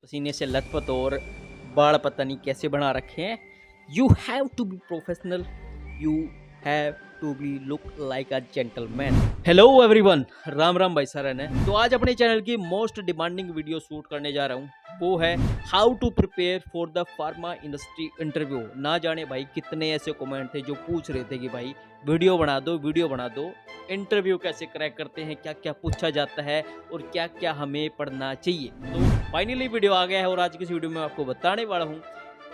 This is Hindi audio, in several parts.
पसीने से लथपथ और बाल पता नहीं कैसे बना रखे हैं। You have to be professional, you have to be look like a gentleman. Hello everyone, Ram Ram भाई सारन है। तो आज अपने चैनल की मोस्ट डिमांडिंग वीडियो शूट करने जा रहा हूँ, वो है how to prepare for the pharma industry interview. ना जाने भाई कितने ऐसे कमेंट थे जो पूछ रहे थे कि भाई वीडियो बना दो, वीडियो बना दो, इंटरव्यू कैसे क्रैक करते हैं, क्या क्या पूछा जाता है और क्या क्या हमें पढ़ना चाहिए। तो फाइनली वीडियो आ गया है और आज की इस वीडियो में आपको बताने वाला हूँ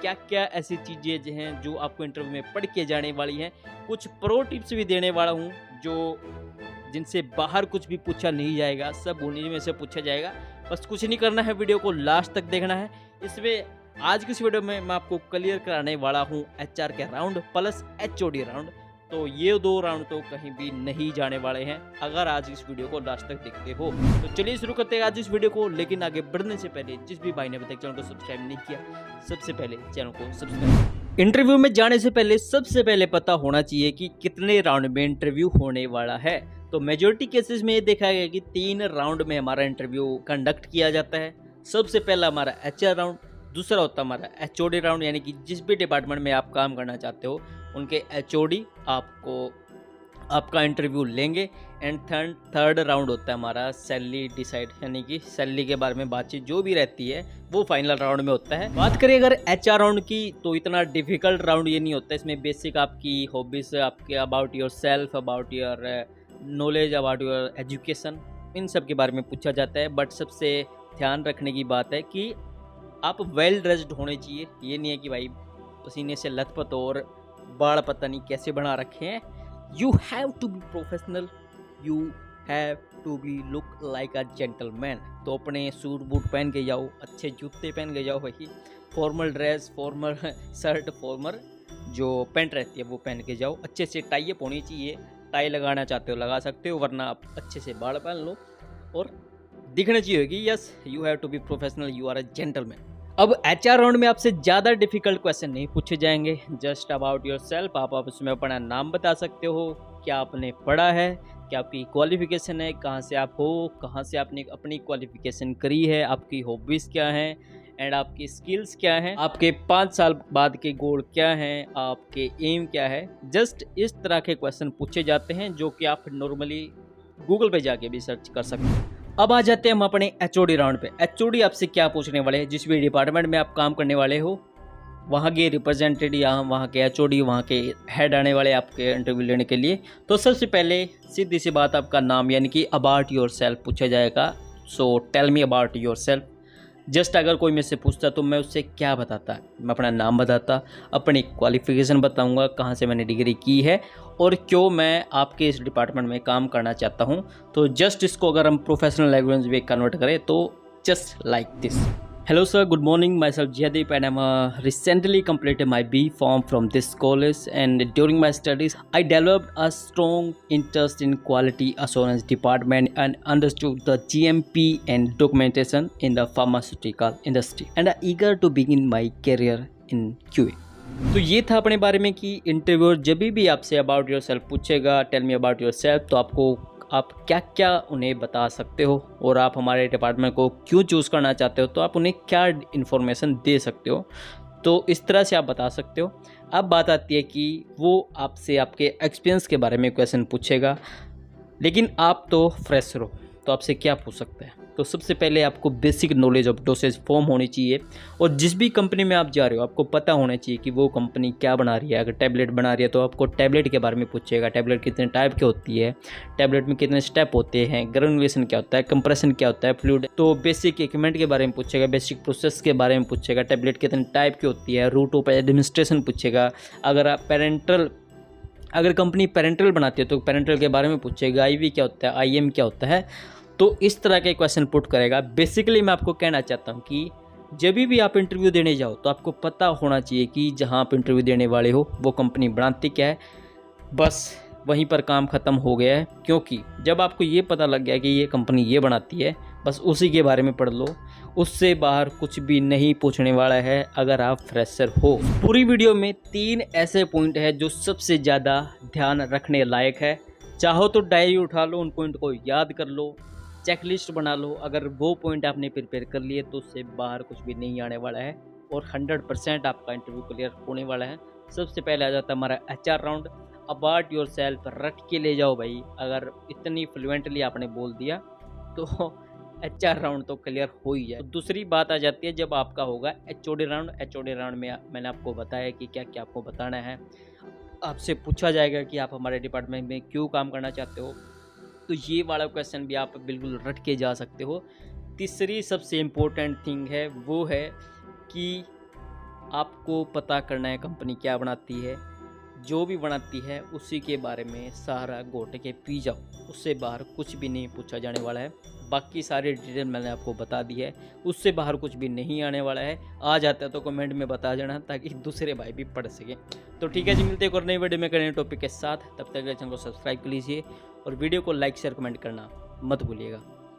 क्या क्या ऐसी चीज़ें हैं जो आपको इंटरव्यू में पढ़ के जाने वाली हैं। कुछ प्रो टिप्स भी देने वाला हूँ जो जिनसे बाहर कुछ भी पूछा नहीं जाएगा, सब उन्हीं में से पूछा जाएगा। बस कुछ नहीं करना है, वीडियो को लास्ट तक देखना है। इसमें आज की इस वीडियो में मैं आपको क्लियर कराने वाला हूँ HR के राउंड प्लस HOD राउंड। तो ये दो राउंड तो कहीं भी नहीं जाने वाले हैं अगर आज इस वीडियो को लास्ट तक देखते हो। तो चलिए शुरू करते हैं आज इस वीडियो को। लेकिन आगे बढ़ने से पहले जिस भी भाई ने अभी तक चैनल को सब्सक्राइब नहीं किया, सबसे पहले चैनल को सब्सक्राइब। इंटरव्यू में जाने से पहले सबसे पहले पता होना चाहिए कि कितने राउंड में इंटरव्यू होने वाला है। तो मेजोरिटी केसेस में ये देखा गया कि 3 राउंड में हमारा इंटरव्यू कंडक्ट किया जाता है। सबसे पहला हमारा HR राउंड, दूसरा होता है हमारा HOD राउंड, यानी कि जिस भी डिपार्टमेंट में आप काम करना चाहते हो उनके HOD आपका इंटरव्यू लेंगे। एंड थर्ड राउंड होता है हमारा सैलरी डिसाइड, यानी कि सैलरी के बारे में बातचीत जो भी रहती है वो फाइनल राउंड में होता है। बात करें अगर HR राउंड की तो इतना डिफिकल्ट राउंड ये नहीं होता। इसमें बेसिक आपकी हॉबीज, आपके about yourself, about your knowledge, about your education, इन सब के बारे में पूछा जाता है। बट सबसे ध्यान रखने की बात है कि आप वेल ड्रेस्ड होने चाहिए। ये नहीं है कि भाई पसीने से लथपथ और बाल पता नहीं कैसे बना रखे हैं। You have to be professional, you have to be look like a gentleman. तो अपने सूट बूट पहन के जाओ, अच्छे जूते पहन के जाओ भाई, formal dress, formal shirt, formal जो पैंट रहती है वो पहन के जाओ। अच्छे से टाई अप होनी चाहिए, टाई लगाना चाहते हो लगा सकते हो, वरना आप अच्छे से बाल पहन लो और दिखना चाहिए कि yes you have to be professional, you are a gentleman. अब HR राउंड में आपसे ज़्यादा डिफिकल्ट क्वेश्चन नहीं पूछे जाएंगे। जस्ट अबाउट योर सेल्फ, आप उसमें अपना नाम बता सकते हो, क्या आपने पढ़ा है, क्या आपकी क्वालिफिकेशन है, कहाँ से आप हो, कहाँ से आपने अपनी क्वालिफिकेशन करी है, आपकी हॉबीज़ क्या हैं एंड आपकी स्किल्स क्या हैं, आपके 5 साल बाद के गोल क्या हैं, आपके एम क्या है। जस्ट इस तरह के क्वेश्चन पूछे जाते हैं जो कि आप नॉर्मली गूगल पे जाके भी सर्च कर सकते हैं। अब आ जाते हैं हम अपने HOD राउंड पे। HOD आपसे क्या पूछने वाले हैं, जिस भी डिपार्टमेंट में आप काम करने वाले हो वहाँ के रिप्रेजेंटेटिव या वहाँ के HOD, वहाँ के हेड आने वाले आपके इंटरव्यू लेने के लिए। तो सबसे पहले सीधी सी बात, आपका नाम यानी कि अबाउट योर सेल्फ पूछा जाएगा। So tell me about yourself. Just अगर कोई मेरे से पूछता तो मैं उससे क्या बताता, मैं अपना नाम बताता, अपनी क्वालिफिकेशन बताऊंगा, कहाँ से मैंने डिग्री की है और क्यों मैं आपके इस डिपार्टमेंट में काम करना चाहता हूँ। तो जस्ट इसको अगर हम प्रोफेशनल लैंग्वेज में कन्वर्ट करें तो just like this. Hello sir, good morning. Myself Jaydeep and I'm recently completed my B Pharm from this college, and during my studies I developed a strong interest in quality assurance department and understood the GMP and documentation in the pharmaceutical industry and I'm eager to begin my career in QA. तो ये था अपने बारे में कि इंटरव्यूअर जब भी आपसे अबाउट योर सेल्फ पूछेगा, tell me about yourself, तो आप क्या क्या उन्हें बता सकते हो और आप हमारे डिपार्टमेंट को क्यों चूज़ करना चाहते हो, तो आप उन्हें क्या इन्फॉर्मेशन दे सकते हो। तो इस तरह से आप बता सकते हो। अब बात आती है कि वो आपसे आपके एक्सपीरियंस के बारे में क्वेश्चन पूछेगा, लेकिन आप तो फ्रेशर हो तो आपसे क्या पूछ सकते हैं। तो सबसे पहले आपको basic knowledge of dosage form होनी चाहिए और जिस भी कंपनी में आप जा रहे हो आपको पता होना चाहिए कि वो कंपनी क्या बना रही है। अगर टैबलेट बना रही है तो आपको टैबलेट के बारे में पूछेगा, टैबलेट कितने टाइप की होती है, टैबलेट में कितने स्टेप होते हैं, ग्रेनुलेशन क्या होता है, कंप्रेशन क्या होता है, फ्लूइड। तो बेसिक इक्विपमेंट के बारे में पूछेगा, बेसिक प्रोसेस के बारे में पूछेगा, टैबलेट कितने टाइप की होती है, रूट ऑफ एडमिनिस्ट्रेशन पूछेगा। अगर कंपनी पेरेंटल बनाती है तो पेरेंटल के बारे में पूछेगा, IV क्या होता है, IM क्या होता है। तो इस तरह के क्वेश्चन पुट करेगा। बेसिकली मैं आपको कहना चाहता हूँ कि जब भी आप इंटरव्यू देने जाओ तो आपको पता होना चाहिए कि जहाँ आप इंटरव्यू देने वाले हो वो कंपनी बनाती क्या है, बस वहीं पर काम ख़त्म हो गया है। क्योंकि जब आपको ये पता लग गया कि ये कंपनी ये बनाती है, बस उसी के बारे में पढ़ लो, उससे बाहर कुछ भी नहीं पूछने वाला है अगर आप फ्रेशर हो। पूरी वीडियो में 3 ऐसे पॉइंट हैं जो सबसे ज़्यादा ध्यान रखने लायक है। चाहो तो डायरी उठा लो, उन पॉइंट को याद कर लो, चेकलिस्ट बना लो। अगर वो पॉइंट आपने प्रिपेयर कर लिए तो उससे बाहर कुछ भी नहीं आने वाला है और 100% आपका इंटरव्यू क्लियर होने वाला है। सबसे पहले आ जाता है हमारा HR round. About your self रट के ले जाओ भाई। अगर इतनी फ्लुएंटली आपने बोल दिया तो HR राउंड तो क्लियर हो ही जाए। तो दूसरी बात आ जाती है जब आपका होगा HOD राउंड। HOD राउंड में मैंने आपको बताया कि क्या क्या आपको बताना है। आपसे पूछा जाएगा कि आप हमारे डिपार्टमेंट में क्यों काम करना चाहते हो, तो ये वाला क्वेश्चन भी आप बिल्कुल रट के जा सकते हो। तीसरी सबसे इम्पोर्टेंट थिंग है वो है कि आपको पता करना है कंपनी क्या बनाती है। जो भी बनाती है उसी के बारे में सारा घोट के पी जाओ, उससे बाहर कुछ भी नहीं पूछा जाने वाला है। बाकी सारी डिटेल मैंने आपको बता दी है, उससे बाहर कुछ भी नहीं आने वाला है। आ जाता है तो कमेंट में बता देना ताकि दूसरे भाई भी पढ़ सकें। तो ठीक है जी, मिलते हैं एक और नई वीडियो में करें टॉपिक के साथ। तब तक चैनल को सब्सक्राइब कर लीजिए और वीडियो को लाइक शेयर कमेंट करना मत भूलिएगा।